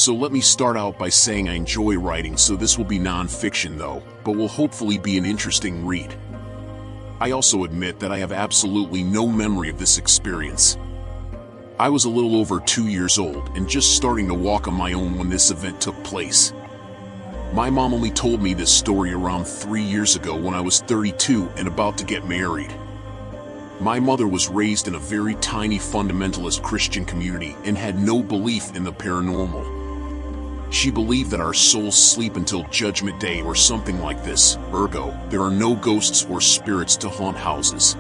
So let me start out by saying I enjoy writing, so this will be non-fiction though, but will hopefully be an interesting read. I also admit that I have absolutely no memory of this experience. I was a little over 2 years old and just starting to walk on my own when this event took place. My mom only told me this story around 3 years ago when I was 32 and about to get married. My mother was raised in a very tiny fundamentalist Christian community and had no belief in the paranormal. She believed that our souls sleep until Judgment Day or something like this, ergo, there are no ghosts or spirits to haunt houses.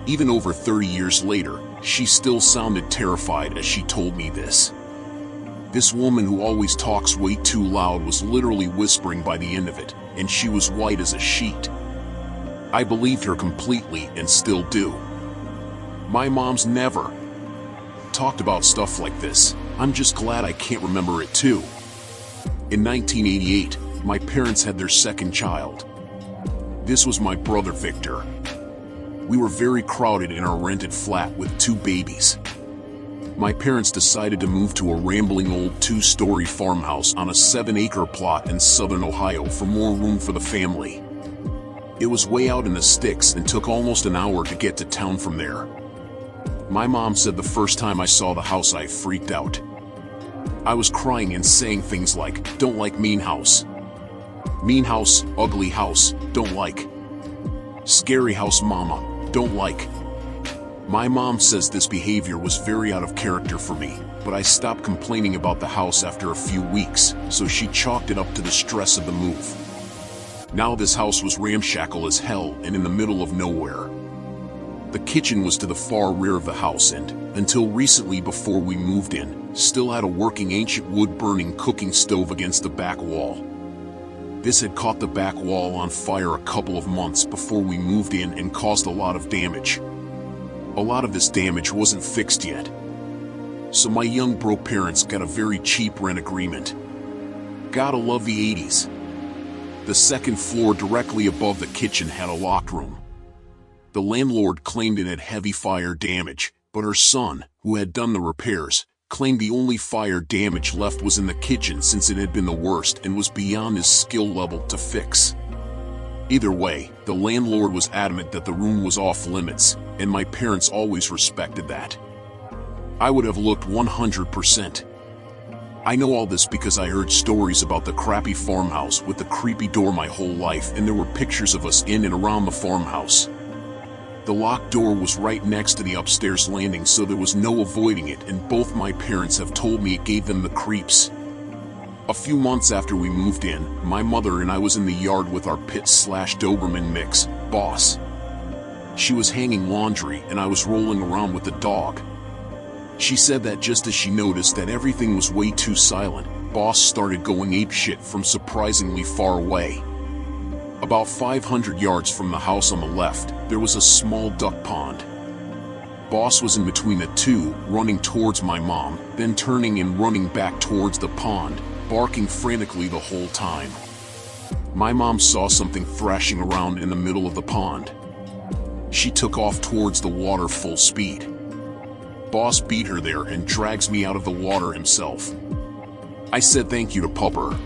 Even over 30 years later, she still sounded terrified as she told me this. This woman who always talks way too loud was literally whispering by the end of it, and she was white as a sheet. I believed her completely and still do. My mom's never talked about stuff like this. I'm just glad I can't remember it too. In 1988, my parents had their second child. This was my brother Victor. We were very crowded in our rented flat with 2 babies. My parents decided to move to a rambling old 2-story farmhouse on a 7-acre plot in southern Ohio for more room for the family. It was way out in the sticks and took almost an hour to get to town from there. My mom said the first time I saw the house I freaked out. I was crying and saying things like, "Don't like mean house. Mean house, ugly house, don't like. Scary house mama, don't like." My mom says this behavior was very out of character for me, but I stopped complaining about the house after a few weeks, so she chalked it up to the stress of the move. Now this house was ramshackle as hell and in the middle of nowhere. The kitchen was to the far rear of the house and, until recently before we moved in, still had a working ancient wood-burning cooking stove against the back wall. This had caught the back wall on fire a couple of months before we moved in and caused a lot of damage. A lot of this damage wasn't fixed yet. So my young bro parents got a very cheap rent agreement. Gotta love the 80s. The second floor directly above the kitchen had a locked room. The landlord claimed it had heavy fire damage, but her son, who had done the repairs, claimed the only fire damage left was in the kitchen since it had been the worst and was beyond his skill level to fix. Either way, the landlord was adamant that the room was off limits, and my parents always respected that. I would have looked 100%. I know all this because I heard stories about the crappy farmhouse with the creepy door my whole life, and there were pictures of us in and around the farmhouse. The locked door was right next to the upstairs landing, so there was no avoiding it, and both my parents have told me it gave them the creeps. A few months after we moved in, my mother and I was in the yard with our pit/Doberman mix, Boss. She was hanging laundry and I was rolling around with the dog. She said that just as she noticed that everything was way too silent, Boss started going apeshit from surprisingly far away. About 500 yards from the house on the left, there was a small duck pond. Boss was in between the two, running towards my mom, then turning and running back towards the pond, barking frantically the whole time. My mom saw something thrashing around in the middle of the pond. She took off towards the water full speed. Boss beat her there and drags me out of the water himself. I said thank you to Pupper.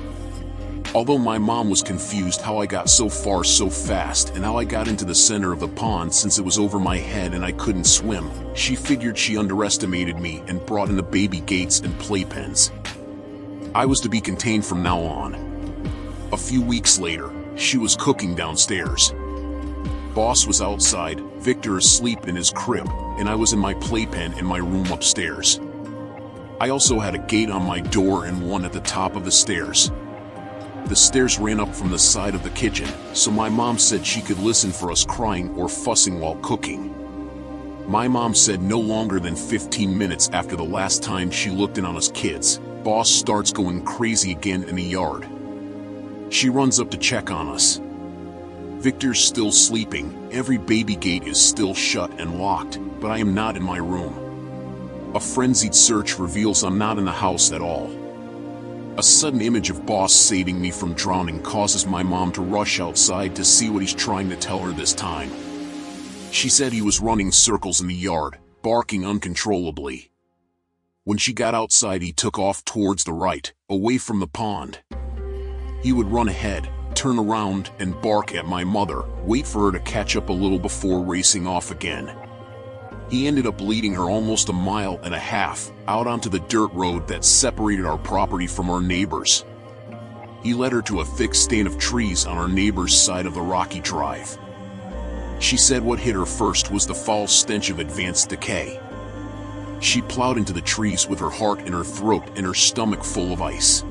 Although my mom was confused how I got so far so fast and how I got into the center of the pond since it was over my head and I couldn't swim, she figured she underestimated me and brought in the baby gates and playpens. I was to be contained from now on. A few weeks later, she was cooking downstairs. Boss was outside, Victor asleep in his crib, and I was in my playpen in my room upstairs. I also had a gate on my door and one at the top of the stairs. The stairs ran up from the side of the kitchen, so my mom said she could listen for us crying or fussing while cooking. My mom said no longer than 15 minutes after the last time she looked in on us kids, Boss starts going crazy again in the yard. She runs up to check on us. Victor's still sleeping, every baby gate is still shut and locked, but I am not in my room. A frenzied search reveals I'm not in the house at all. A sudden image of Boss saving me from drowning causes my mom to rush outside to see what he's trying to tell her this time. She said he was running circles in the yard, barking uncontrollably. When she got outside, he took off towards the right, away from the pond. He would run ahead, turn around, and bark at my mother, wait for her to catch up a little before racing off again. He ended up leading her almost 1.5 miles out onto the dirt road that separated our property from our neighbors. He led her to a thick stand of trees on our neighbor's side of the rocky drive. She said what hit her first was the foul stench of advanced decay. She plowed into the trees with her heart in her throat and her stomach full of ice.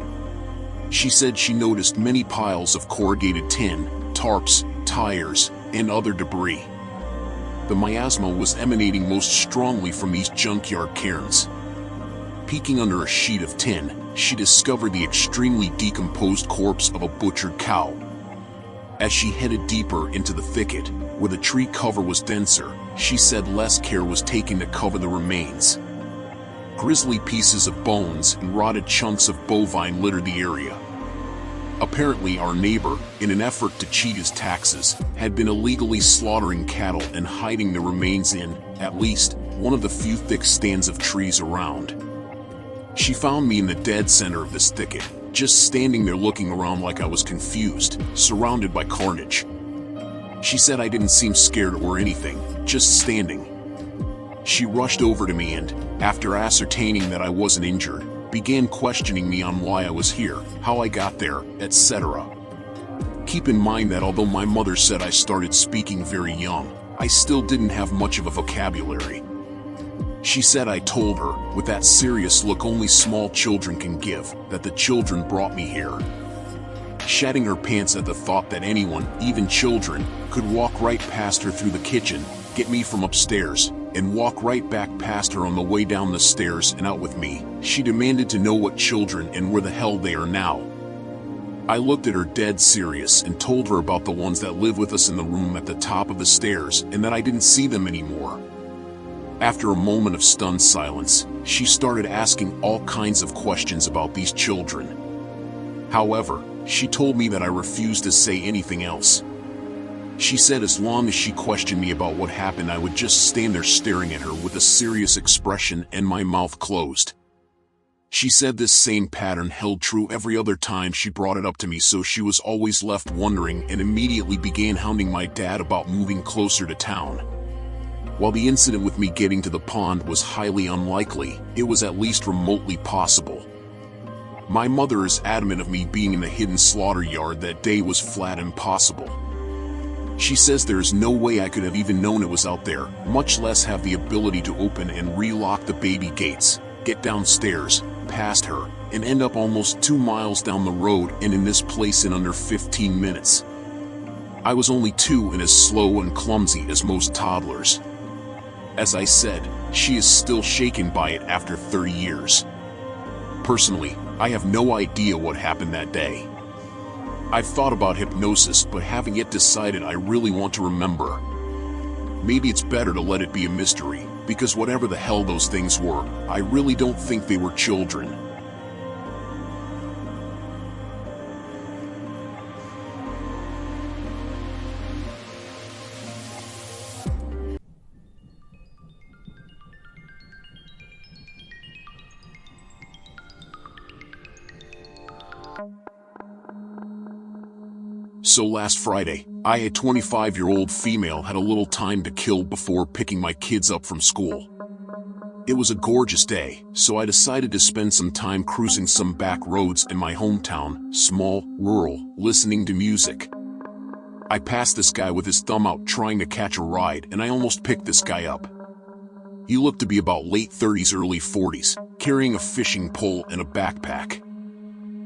She said she noticed many piles of corrugated tin, tarps, tires, and other debris. The miasma was emanating most strongly from these junkyard cairns. Peeking under a sheet of tin, she discovered the extremely decomposed corpse of a butchered cow. As she headed deeper into the thicket, where the tree cover was denser, she said less care was taken to cover the remains. Grisly pieces of bones and rotted chunks of bovine littered the area. Apparently, our neighbor, in an effort to cheat his taxes, had been illegally slaughtering cattle and hiding the remains in, at least, one of the few thick stands of trees around. She found me in the dead center of this thicket, just standing there looking around like I was confused, surrounded by carnage. She said I didn't seem scared or anything, just standing. She rushed over to me and, after ascertaining that I wasn't injured, began questioning me on why I was here, how I got there, etc. Keep in mind that although my mother said I started speaking very young, I still didn't have much of a vocabulary. She said I told her, with that serious look only small children can give, that the children brought me here. Shedding her pants at the thought that anyone, even children, could walk right past her through the kitchen, get me from upstairs, and walk right back past her on the way down the stairs and out with me, she demanded to know what children and where the hell they are now. I looked at her dead serious and told her about the ones that live with us in the room at the top of the stairs and that I didn't see them anymore. After a moment of stunned silence, she started asking all kinds of questions about these children. However, she told me that I refused to say anything else. She said as long as she questioned me about what happened, I would just stand there staring at her with a serious expression and my mouth closed. She said this same pattern held true every other time she brought it up to me, so she was always left wondering and immediately began hounding my dad about moving closer to town. While the incident with me getting to the pond was highly unlikely, it was at least remotely possible. My mother is adamant of me being in the hidden slaughter yard that day was flat impossible. She says there is no way I could have even known it was out there, much less have the ability to open and relock the baby gates, get downstairs, past her, and end up almost 2 miles down the road and in this place in under 15 minutes. I was only 2 and as slow and clumsy as most toddlers. As I said, she is still shaken by it after 30 years. Personally, I have no idea what happened that day. I've thought about hypnosis but haven't yet decided I really want to remember. Maybe it's better to let it be a mystery, because whatever the hell those things were, I really don't think they were children. So last Friday, I, a 25-year-old female, had a little time to kill before picking my kids up from school. It was a gorgeous day, so I decided to spend some time cruising some back roads in my hometown, small, rural, listening to music. I passed this guy with his thumb out trying to catch a ride, and I almost picked this guy up. He looked to be about late 30s, early 40s, carrying a fishing pole and a backpack.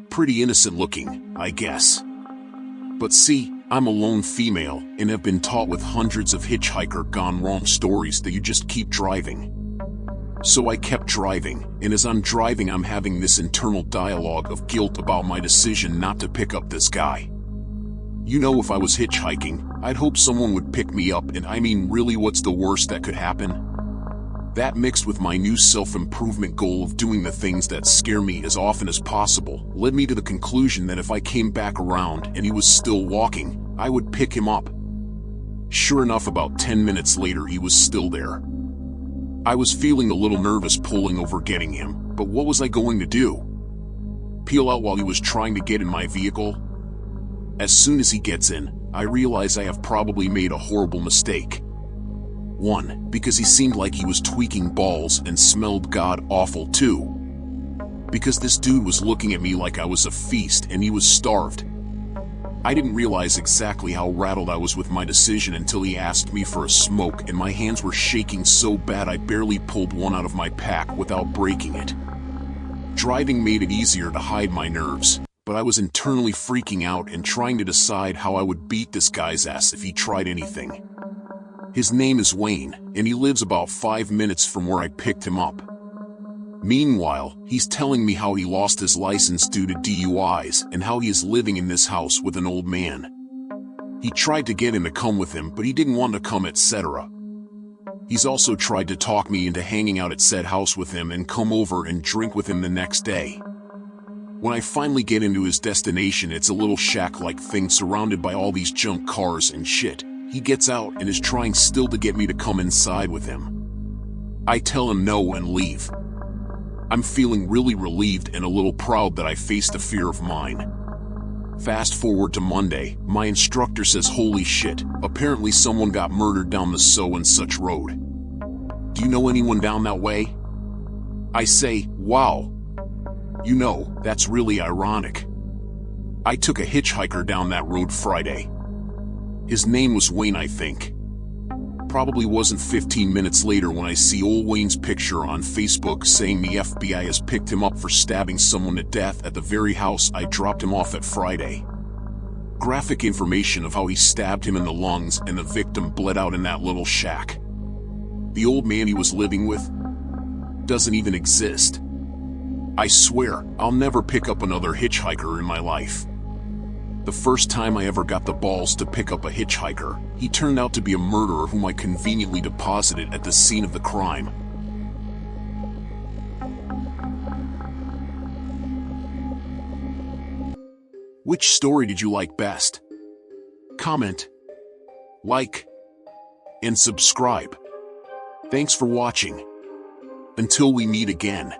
Pretty innocent looking, I guess. But see, I'm a lone female and have been taught with hundreds of Hitchhiker gone wrong stories that you just keep driving. So I kept driving, and as I'm driving I'm having this internal dialogue of guilt about my decision not to pick up this guy. You know, if I was hitchhiking, I'd hope someone would pick me up, and I mean, really, what's the worst that could happen? That, mixed with my new self-improvement goal of doing the things that scare me as often as possible, led me to the conclusion that if I came back around and he was still walking, I would pick him up. Sure enough, about 10 minutes later he was still there. I was feeling a little nervous pulling over getting him, But what was I going to do? Peel out while he was trying to get in my vehicle? As soon as he gets in, I realize I have probably made a horrible mistake. 1, because he seemed like he was tweaking balls and smelled god-awful. 2, because this dude was looking at me like I was a feast and he was starved. I didn't realize exactly how rattled I was with my decision until he asked me for a smoke, and my hands were shaking so bad I barely pulled one out of my pack without breaking it. Driving made it easier to hide my nerves, but I was internally freaking out and trying to decide how I would beat this guy's ass if he tried anything. His name is Wayne, and he lives about 5 minutes from where I picked him up. Meanwhile, he's telling me how he lost his license due to DUIs and how he is living in this house with an old man. He tried to get him to come with him, but he didn't want to come, etc. He's also tried to talk me into hanging out at said house with him and come over and drink with him the next day. When I finally get into his destination, it's a little shack-like thing surrounded by all these junk cars and shit. He gets out and is trying still to get me to come inside with him. I tell him no and leave. I'm feeling really relieved and a little proud that I faced a fear of mine. Fast forward to Monday, my instructor says, "Holy shit, apparently someone got murdered down the so and such road. Do you know anyone down that way?" I say, "Wow. You know, that's really ironic. I took a hitchhiker down that road Friday. His name was Wayne, I think." Probably wasn't 15 minutes later when I see old Wayne's picture on Facebook saying the FBI has picked him up for stabbing someone to death at the very house I dropped him off at Friday. Graphic information of how he stabbed him in the lungs and the victim bled out in that little shack. The old man he was living with doesn't even exist. I swear, I'll never pick up another hitchhiker in my life. The first time I ever got the balls to pick up a hitchhiker, he turned out to be a murderer whom I conveniently deposited at the scene of the crime. Which story did you like best? Comment, like, and subscribe. Thanks for watching. Until we meet again.